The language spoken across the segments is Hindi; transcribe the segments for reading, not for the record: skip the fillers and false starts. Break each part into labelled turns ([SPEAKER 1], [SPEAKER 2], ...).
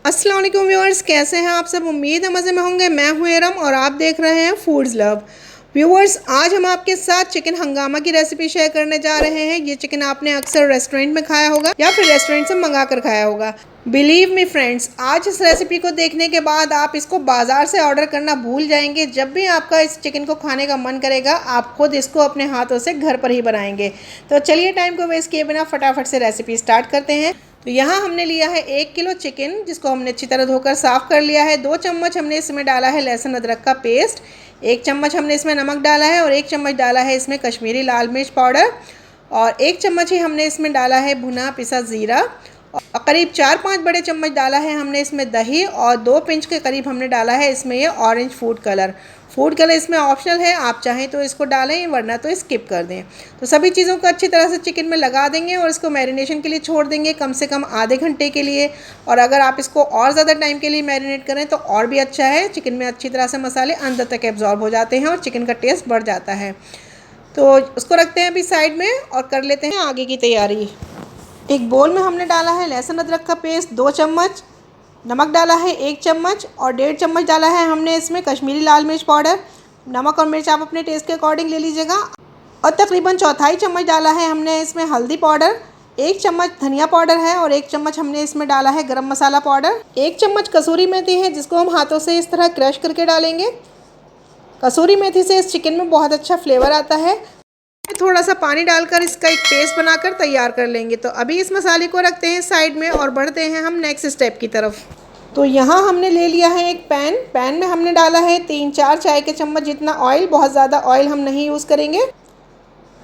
[SPEAKER 1] अस्सलाम वालेकुम व्यूअर्स, कैसे हैं आप सब। उम्मीद है मज़े में होंगे। मैं हूं एरम और आप देख रहे हैं फूड्स लव। व्यूअर्स, आज हम आपके साथ चिकन हंगामा की रेसिपी शेयर करने जा रहे हैं। ये चिकन आपने अक्सर रेस्टोरेंट में खाया होगा या फिर रेस्टोरेंट से मंगा कर खाया होगा। बिलीव मी फ्रेंड्स, आज इस रेसिपी को देखने के बाद आप इसको बाज़ार से ऑर्डर करना भूल जाएंगे। जब भी आपका इस चिकन को खाने का मन करेगा, आप खुद इसको अपने हाथों से घर पर ही बनाएंगे। तो चलिए टाइम को वेस्ट किए बिना फटाफट से रेसिपी स्टार्ट करते हैं। तो यहाँ हमने लिया है 1 किलो चिकन, जिसको हमने अच्छी तरह धोकर साफ़ कर लिया है। 2 चम्मच हमने इसमें डाला है लहसुन अदरक का पेस्ट, 1 चम्मच हमने इसमें नमक डाला है और 1 चम्मच डाला है इसमें कश्मीरी लाल मिर्च पाउडर और 1 चम्मच ही हमने इसमें डाला है भुना पिसा ज़ीरा और करीब 4-5 बड़े चम्मच डाला है हमने इसमें दही और 2 पिंच के करीब हमने डाला है इसमें ये orange food colour. Food colour इसमें ऑप्शनल है, आप चाहें तो इसको डालें वरना तो स्किप कर दें। तो सभी चीज़ों को अच्छी तरह से चिकन में लगा देंगे और इसको मैरिनेशन के लिए छोड़ देंगे कम से कम आधे घंटे के लिए। और अगर आप इसको और ज़्यादा टाइम के लिए मैरिनेट करें तो और भी अच्छा है। चिकन में अच्छी तरह से मसाले अंदर तक एब्जॉर्ब हो जाते हैं और चिकन का टेस्ट बढ़ जाता है। तो उसको रखते हैं अभी साइड में और कर लेते हैं आगे की तैयारी। एक बोल में हमने डाला है लहसुन अदरक का पेस्ट 2 चम्मच, नमक डाला है 1 चम्मच और 1.5 चम्मच डाला है हमने इसमें कश्मीरी लाल मिर्च पाउडर। नमक और मिर्च आप अपने टेस्ट के अकॉर्डिंग ले लीजिएगा। और तकरीबन 1/4 चम्मच डाला है हमने इसमें हल्दी पाउडर, 1 चम्मच धनिया पाउडर है और 1 चम्मच हमने इसमें डाला है गरम मसाला पाउडर। 1 चम्मच कसूरी मेथी है, जिसको हम हाथों से इस तरह क्रश करके डालेंगे। कसूरी मेथी से इस चिकन में बहुत अच्छा फ्लेवर आता है। थोड़ा सा पानी डालकर इसका एक पेस्ट बनाकर तैयार कर लेंगे। तो अभी इस मसाले को रखते हैं साइड में और बढ़ते हैं हम नेक्स्ट स्टेप की तरफ। तो यहाँ हमने ले लिया है एक पैन में हमने डाला है 3-4 चाय के चम्मच जितना ऑयल। बहुत ज़्यादा ऑयल हम नहीं यूज़ करेंगे।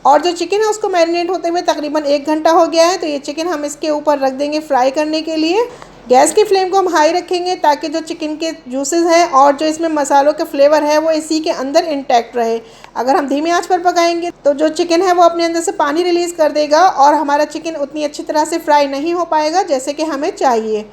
[SPEAKER 1] और जो चिकन है उसको मैरिनेट होते हुए तकरीबन 1 घंटा हो गया है। तो ये चिकन हम इसके ऊपर रख देंगे फ्राई करने के लिए। गैस की फ्लेम को हम हाई रखेंगे ताकि जो चिकन के जूसेस हैं और जो इसमें मसालों के फ्लेवर है वो इसी के अंदर इंटैक्ट रहे। अगर हम धीमी आंच पर पकाएंगे तो जो चिकन है वो अपने अंदर से पानी रिलीज़ कर देगा और हमारा चिकन उतनी अच्छी तरह से फ्राई नहीं हो पाएगा जैसे कि हमें चाहिए।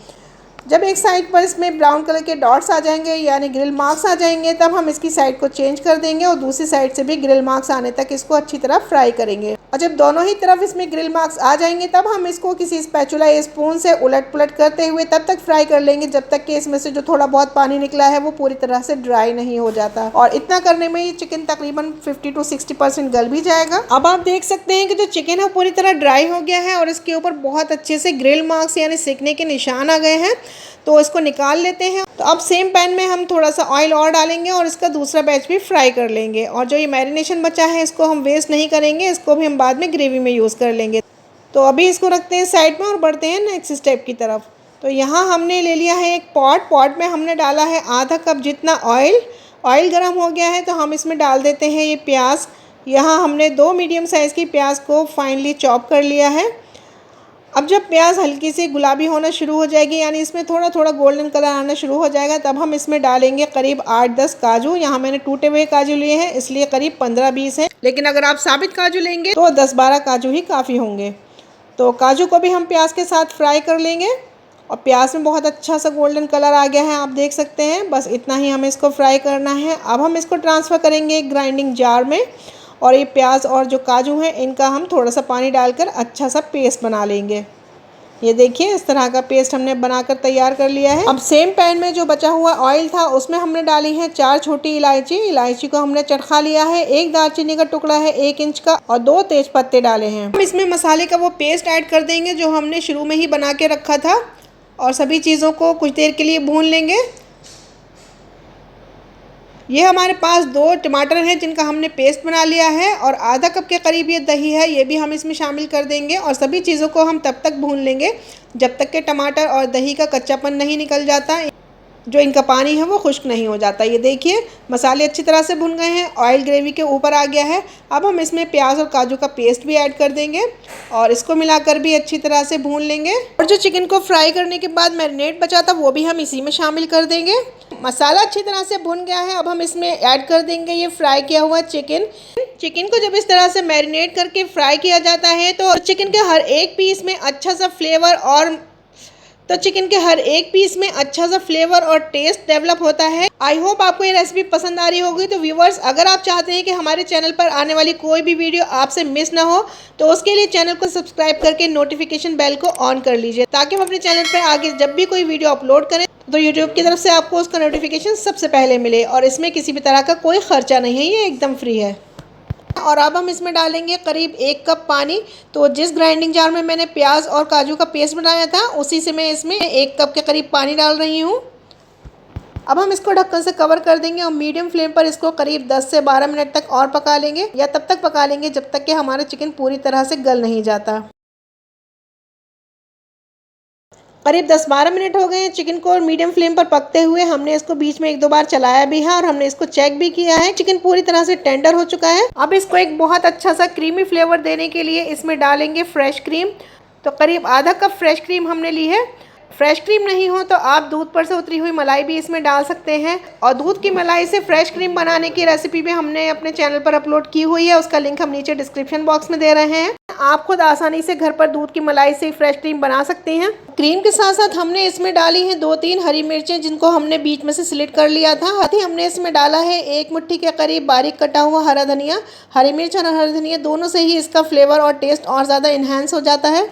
[SPEAKER 1] जब एक साइड पर इसमें ब्राउन कलर के डॉट्स आ जाएंगे यानी ग्रिल मार्क्स आ जाएंगे, तब हम इसकी साइड को चेंज कर देंगे और दूसरी साइड से भी ग्रिल मार्क्स आने तक इसको अच्छी तरह फ्राई करेंगे। और जब दोनों ही तरफ इसमें ग्रिल मार्क्स आ जाएंगे तब हम इसको किसी स्पैचुला या स्पून से उलट पुलट करते हुए तब तक फ्राई कर लेंगे जब तक कि इसमें से जो थोड़ा बहुत पानी निकला है वो पूरी तरह से ड्राई नहीं हो जाता। और इतना करने में ये चिकन तकरीबन 50 से 60% गल भी जाएगा। अब आप देख सकते हैं कि जो चिकन है पूरी तरह ड्राई हो गया है और इसके ऊपर बहुत अच्छे से ग्रिल मार्क्स यानी सेकने के निशान आ गए हैं। तो इसको निकाल लेते हैं। तो अब सेम पैन में हम थोड़ा सा ऑयल और डालेंगे और इसका दूसरा बैच भी फ्राई कर लेंगे। और जो ये मैरिनेशन बचा है इसको हम वेस्ट नहीं करेंगे, इसको भी हम बाद में ग्रेवी में यूज़ कर लेंगे। तो अभी इसको रखते हैं साइड में और बढ़ते हैं नेक्स्ट स्टेप की तरफ। तो यहाँ हमने ले लिया है एक पॉट में हमने डाला है आधा कप जितना ऑयल गर्म हो गया है तो हम इसमें डाल देते हैं ये प्याज। यहाँ हमने 2 मीडियम साइज़ की प्याज को फाइनली चॉप कर लिया है। अब जब प्याज हल्की सी गुलाबी होना शुरू हो जाएगी यानी इसमें थोड़ा थोड़ा गोल्डन कलर आना शुरू हो जाएगा, तब हम इसमें डालेंगे करीब 8-10 काजू। यहाँ मैंने टूटे हुए काजू लिए हैं इसलिए करीब 15-20 हैं, लेकिन अगर आप साबित काजू लेंगे तो 10-12 काजू ही काफ़ी होंगे। तो काजू को भी हम प्याज के साथ फ्राई कर लेंगे और प्याज में बहुत अच्छा सा गोल्डन कलर आ गया है, आप देख सकते हैं। बस इतना ही हमें इसको फ्राई करना है। अब हम इसको ट्रांसफ़र करेंगे एक ग्राइंडिंग जार में और ये प्याज और जो काजू हैं इनका हम थोड़ा सा पानी डालकर अच्छा सा पेस्ट बना लेंगे। ये देखिए इस तरह का पेस्ट हमने बनाकर तैयार कर लिया है। अब सेम पैन में जो बचा हुआ ऑयल था उसमें हमने डाली है 4 छोटी इलायची को हमने चटखा लिया है, 1 दालचीनी का टुकड़ा है 1 इंच का और 2 तेज पत्ते डाले हैं। हम इसमें मसाले का वो पेस्ट ऐड कर देंगे जो हमने शुरू में ही बना के रखा था और सभी चीज़ों को कुछ देर के लिए भून लेंगे। ये हमारे पास 2 टमाटर हैं जिनका हमने पेस्ट बना लिया है और आधा कप के करीब ये दही है, ये भी हम इसमें शामिल कर देंगे और सभी चीज़ों को हम तब तक भून लेंगे जब तक कि टमाटर और दही का कच्चापन नहीं निकल जाता, जो इनका पानी है वो खुश्क नहीं हो जाता। ये देखिए मसाले अच्छी तरह से भुन गए हैं, ऑयल ग्रेवी के ऊपर आ गया है। अब हम इसमें प्याज और काजू का पेस्ट भी ऐड कर देंगे और इसको मिलाकर भी अच्छी तरह से भून लेंगे। और जो चिकन को फ्राई करने के बाद मैरिनेट बचा था वो भी हम इसी में शामिल कर देंगे। मसाला अच्छी तरह से भुन गया है। अब हम इसमें ऐड कर देंगे ये फ्राई किया हुआ चिकन को जब इस तरह से मैरिनेट करके फ्राई किया जाता है तो चिकन के हर एक पीस में अच्छा सा फ्लेवर और तो चिकन के हर एक पीस में अच्छा सा फ्लेवर और टेस्ट डेवलप होता है। आई होप आपको ये रेसिपी पसंद आ रही होगी। तो व्यूवर्स, अगर आप चाहते हैं कि हमारे चैनल पर आने वाली कोई भी वीडियो आपसे मिस ना हो, तो उसके लिए चैनल को सब्सक्राइब करके नोटिफिकेशन बेल को ऑन कर लीजिए, ताकि हम अपने चैनल पर आगे जब भी कोई वीडियो अपलोड करें तो यूट्यूब की तरफ से आपको उसका नोटिफिकेशन सबसे पहले मिले। और इसमें किसी भी तरह का कोई खर्चा नहीं है, ये एकदम फ्री है। और अब हम इसमें डालेंगे करीब 1 कप पानी। तो जिस ग्राइंडिंग जार में मैंने प्याज और काजू का पेस्ट बनाया था, उसी से मैं इसमें 1 कप के करीब पानी डाल रही हूँ। अब हम इसको ढक्कन से कवर कर देंगे और मीडियम फ्लेम पर इसको करीब 10 से 12 मिनट तक और पका लेंगे, या तब तक पका लेंगे जब तक कि हमारा चिकन पूरी तरह से गल नहीं जाता। करीब 10-12 मिनट हो गए हैं चिकन को मीडियम फ्लेम पर पकते हुए। हमने इसको बीच में 1-2 बार चलाया भी है और हमने इसको चेक भी किया है। चिकन पूरी तरह से टेंडर हो चुका है। अब इसको एक बहुत अच्छा सा क्रीमी फ्लेवर देने के लिए इसमें डालेंगे फ्रेश क्रीम। तो करीब आधा कप फ्रेश क्रीम हमने ली है। फ्रेश क्रीम नहीं हो तो आप दूध पर से उतरी हुई मलाई भी इसमें डाल सकते हैं। और दूध की मलाई से फ्रेश क्रीम बनाने की रेसिपी भी हमने अपने चैनल पर अपलोड की हुई है, उसका लिंक हम नीचे डिस्क्रिप्शन बॉक्स में दे रहे हैं। आप खुद आसानी से घर पर दूध की मलाई से फ्रेश क्रीम बना सकते हैं। क्रीम के साथ साथ हमने इसमें डाली हैं 2-3 हरी मिर्चें, जिनको हमने बीच में से स्लिट कर लिया था। साथ ही हमने इसमें डाला है 1 मुट्ठी के करीब बारीक कटा हुआ हरा धनिया। हरी मिर्च और हरा धनिया दोनों से ही इसका फ्लेवर और टेस्ट और ज़्यादा इन्हांस हो जाता है।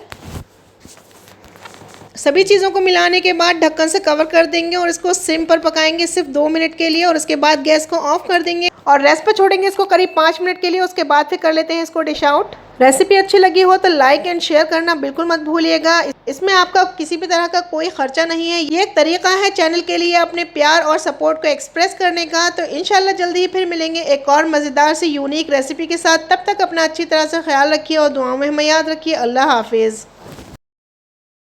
[SPEAKER 1] सभी चीज़ों को मिलाने के बाद ढक्कन से कवर कर देंगे और इसको सिम पर पकाएंगे सिर्फ 2 मिनट के लिए, और उसके बाद गैस को ऑफ कर देंगे और रेस्ट पर छोड़ेंगे इसको करीब 5 मिनट के लिए। उसके बाद फिर कर लेते हैं इसको डिश आउट। रेसिपी अच्छी लगी हो तो लाइक एंड शेयर करना बिल्कुल मत भूलिएगा। इसमें आपका किसी भी तरह का कोई खर्चा नहीं है। ये एक तरीका है चैनल के लिए अपने प्यार और सपोर्ट को एक्सप्रेस करने का। तो इंशाल्लाह जल्दी ही फिर मिलेंगे एक और मज़ेदार सी यूनिक रेसिपी के साथ। तब तक अपना अच्छी तरह से ख्याल रखिए और दुआओं में हमें याद रखिए। अल्लाह हाफिज़।